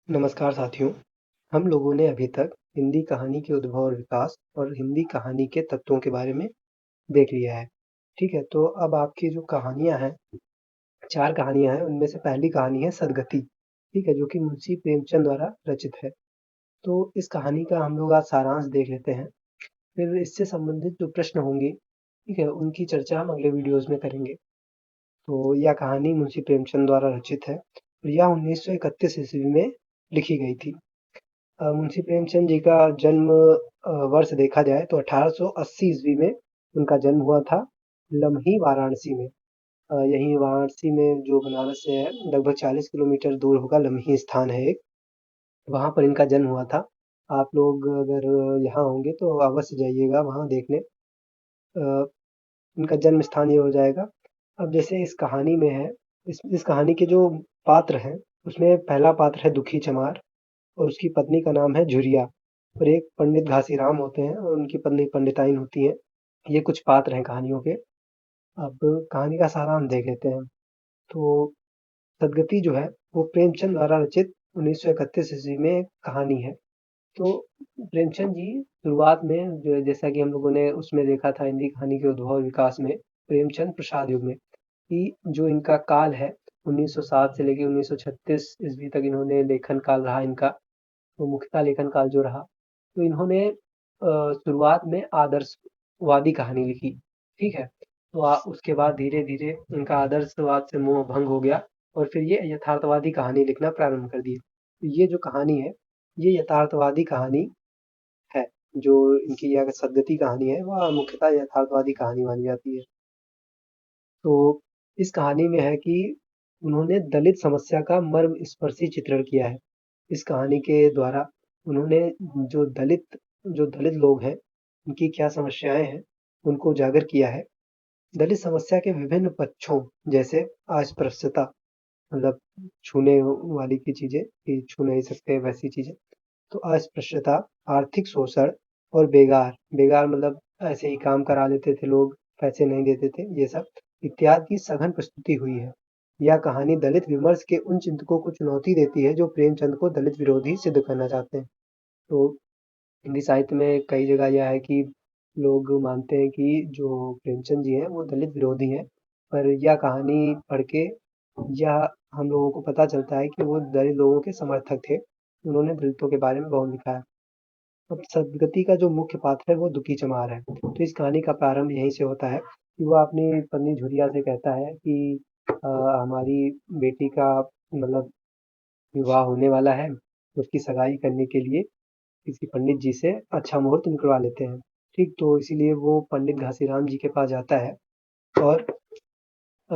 नमस्कार साथियों, हम लोगों ने अभी तक हिंदी कहानी के उद्भव और विकास और हिंदी कहानी के तत्वों के बारे में देख लिया है। ठीक है, तो अब आपकी जो कहानियाँ हैं, 4 कहानियाँ हैं, उनमें से पहली कहानी है सदगति, ठीक है, जो कि मुंशी प्रेमचंद द्वारा रचित है। तो इस कहानी का हम लोग आज सारांश देख लेते हैं, फिर इससे संबंधित जो प्रश्न होंगे, ठीक है, उनकी चर्चा हम अगले वीडियोज़ में करेंगे। तो यह कहानी मुंशी प्रेमचंद द्वारा रचित है और यह 1931 ईस्वी में लिखी गई थी। मुंशी प्रेमचंद जी का जन्म वर्ष देखा जाए तो 1880 ईस्वी में उनका जन्म हुआ था लम्ही वाराणसी में। यहीं वाराणसी में जो बनारस से है लगभग 40 किलोमीटर दूर होगा लम्ही स्थान है एक, वहाँ पर इनका जन्म हुआ था। आप लोग अगर यहाँ होंगे तो अवश्य जाइएगा वहाँ देखने। अ, इनका जन्म स्थान ये हो जाएगा। अब जैसे इस कहानी में है, इस कहानी के जो पात्र हैं, उसमें पहला पात्र है दुखी चमार और उसकी पत्नी का नाम है झुरिया और एक पंडित घासीराम होते हैं और उनकी पत्नी पंडिताइन होती हैं। ये कुछ पात्र हैं कहानियों के। अब कहानी का सारांश देख लेते हैं। तो सदगति जो है वो प्रेमचंद द्वारा रचित 1931 ईस्वी में एक कहानी है। तो प्रेमचंद जी शुरुआत में जो जैसा कि हम लोगों ने उसमें देखा था हिंदी कहानी के उद्भव और विकास में प्रेमचंद प्रसाद युग में कि जो इनका काल है 1907 से लेके 1936 ईस्वी तक इन्होंने लेखन काल रहा इनका। तो मुख्यतः लेखन काल जो रहा, तो इन्होंने शुरुआत में आदर्शवादी कहानी लिखी, ठीक है? तो उसके बाद धीरे-धीरे इनका आदर्शवाद से मोह भंग हो गया और फिर ये यथार्थवादी कहानी लिखना प्रारंभ कर दिए। तो ये जो कहानी है, ये यथार्थवादी कहानी है, जो इनकी यह सदगति कहानी है, वह मुख्यतः यथार्थवादी कहानी मानी जाती है। तो इस कहानी में है कि उन्होंने दलित समस्या का मर्मस्पर्शी चित्रण किया है। इस कहानी के द्वारा उन्होंने जो दलित लोग हैं, उनकी क्या समस्याएँ हैं, उनको उजागर किया है। दलित समस्या के विभिन्न पक्षों जैसे अस्पृश्यता मतलब छूने वाली की चीज़ें कि छू नहीं सकते वैसी चीज़ें। तो अस्पृश्यता, आर्थिक शोषण और बेगार मतलब ऐसे ही काम करा लेते थे लोग, पैसे नहीं देते थे, ये सब इत्यादि की सघन प्रस्तुति हुई है। यह कहानी दलित विमर्श के उन चिंतकों को चुनौती देती है जो प्रेमचंद को दलित विरोधी सिद्ध करना चाहते हैं। तो हिंदी साहित्य में कई जगह यह है कि लोग मानते हैं कि जो प्रेमचंद जी हैं वो दलित विरोधी हैं, पर यह कहानी पढ़ के यह हम लोगों को पता चलता है कि वो दलित लोगों के समर्थक थे। उन्होंने दलितों के बारे में बहुत लिखा है। अब सदगति का जो मुख्य पात्र है वो दुखी चमार है। तो इस कहानी का प्रारंभ यहीं से होता है कि वो अपनी पत्नी झुरिया से कहता है कि हमारी बेटी का मतलब विवाह होने वाला है, उसकी सगाई करने के लिए किसी पंडित जी से अच्छा मुहूर्त निकलवा लेते हैं। ठीक, तो इसीलिए वो पंडित घासीराम जी के पास जाता है और अ,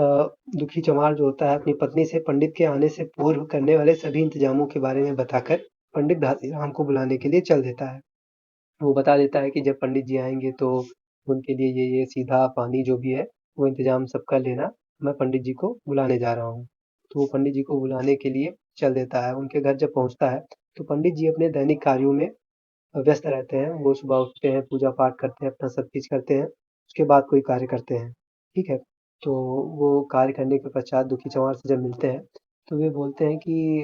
दुखी चमार जो होता है अपनी पत्नी से पंडित के आने से पूर्व करने वाले सभी इंतजामों के बारे में बताकर पंडित घासीराम को बुलाने के लिए चल देता है। वो बता देता है कि जब पंडित जी आएँगे तो उनके लिए ये सीधा पानी जो भी है वो इंतजाम सब कर लेना, मैं पंडित जी को बुलाने जा रहा हूँ। तो वो पंडित जी को बुलाने के लिए चल देता है। उनके घर जब पहुँचता है तो पंडित जी अपने दैनिक कार्यों में व्यस्त रहते हैं। वो सुबह उठते हैं, पूजा पाठ करते हैं, अपना सब चीज़ करते हैं, उसके बाद कोई कार्य करते हैं, ठीक है? तो वो कार्य करने के पश्चात दुखी चंवर से जब मिलते हैं, तो वे बोलते हैं कि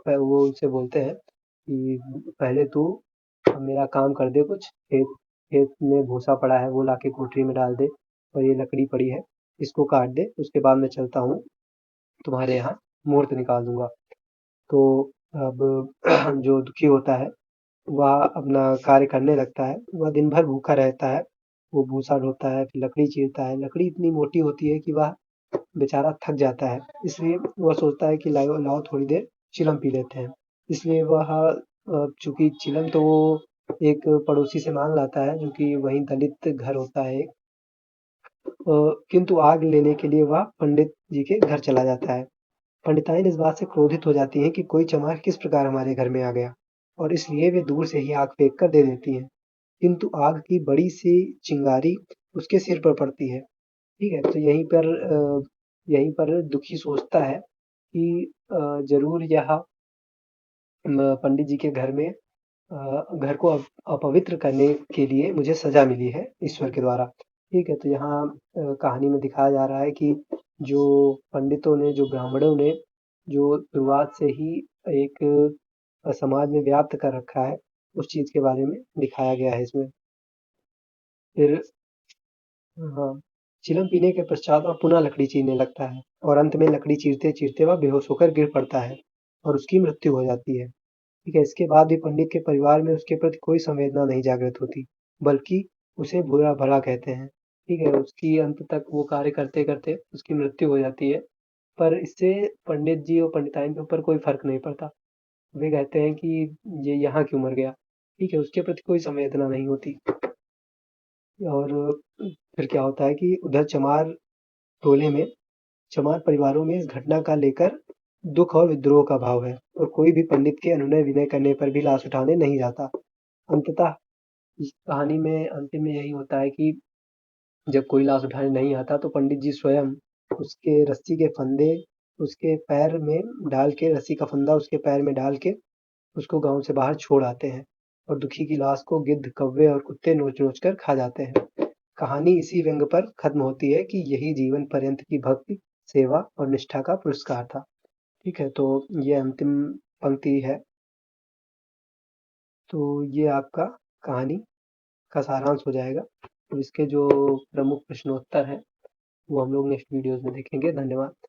वो उनसे बोलते हैं कि पहले तू मेरा काम कर दे कुछ, खेत खेत में भूसा पड़ा है वो लाके कोठरी में डाल दे और ये लकड़ी पड़ी है, इसको काट दे, उसके बाद मैं चलता हूँ, तुम्हारे यहाँ मुहूर्त निकाल दूँगा। तो अब जो दुखी होता है वह अपना कार्य करने लगता है। वह दिन भर भूखा रहता है। वो भूसा ढोता है, फिर लकड़ी चीरता है। लकड़ी इतनी मोटी होती है कि वह बेचारा थक जाता है। इसलिए वह सोचता है कि लाओ लाओ थोड़ी देर चिलम पी लेते हैं। इसलिए वह चूँकि चिलम तो वो एक पड़ोसी से माँग लाता है, जो कि वहीं दलित घर होता है एक। किंतु आग लेने के लिए वह पंडित जी के घर चला जाता है। पंडिताइन इस बात से क्रोधित हो जाती हैं कि कोई चमार किस प्रकार हमारे घर में आ गया और इसलिए वे दूर से ही आग फेंक कर दे देती हैं। किंतु आग की बड़ी सी चिंगारी उसके सिर पर पड़ती है। ठीक है, तो यहीं पर दुखी सोचता है कि जरूर यह पंडित जी के घर में घर को अपवित्र करने के लिए मुझे सजा मिली है ईश्वर के द्वारा। ठीक है, तो यहाँ कहानी में दिखाया जा रहा है कि जो पंडितों ने, जो ब्राह्मणों ने जो शुरुआत से ही एक समाज में व्याप्त कर रखा है, उस चीज़ के बारे में दिखाया गया है इसमें। फिर हाँ, चिलम पीने के पश्चात वह पुनः लकड़ी चीरने लगता है और अंत में लकड़ी चीरते-चीरते वह बेहोश होकर गिर पड़ता है और उसकी मृत्यु हो जाती है। ठीक है, इसके बाद भी पंडित के परिवार में उसके प्रति कोई संवेदना नहीं जागृत होती, बल्कि उसे बुरा-भला कहते हैं। ठीक है, उसकी अंत तक वो कार्य करते-करते उसकी मृत्यु हो जाती है, पर इससे पंडित जी और पंडिताइन के ऊपर कोई फ़र्क नहीं पड़ता। वे कहते हैं कि ये यहाँ क्यों मर गया? ठीक है, उसके प्रति कोई संवेदना नहीं होती। और फिर क्या होता है कि उधर चमार टोले में, चमार परिवारों में इस घटना का लेकर दुःख और विद्रोह का भाव है और कोई भी पंडित के अनुनय विनय करने पर भी लाश उठाने नहीं जाता। अंततः इस कहानी में अंतिम में यही होता है कि जब कोई लाश उठाने नहीं आता तो पंडित जी स्वयं उसके रस्सी के फंदे उसके पैर में डाल के, रस्सी का फंदा उसके पैर में डाल के उसको गाँव से बाहर छोड़ आते हैं और दुखी की लाश को गिद्ध, कौवे और कुत्ते नोच-नोच कर खा जाते हैं। कहानी इसी व्यंग्य पर खत्म होती है कि यही जीवन पर्यंत की भक्ति, सेवा और निष्ठा का पुरस्कार था। ठीक है, तो ये अंतिम पंक्ति है। तो ये आपका कहानी का सारांश हो जाएगा। तो इसके जो प्रमुख प्रश्नोत्तर हैं, वो हम लोग नेक्स्ट वीडियोज़ में देखेंगे। धन्यवाद।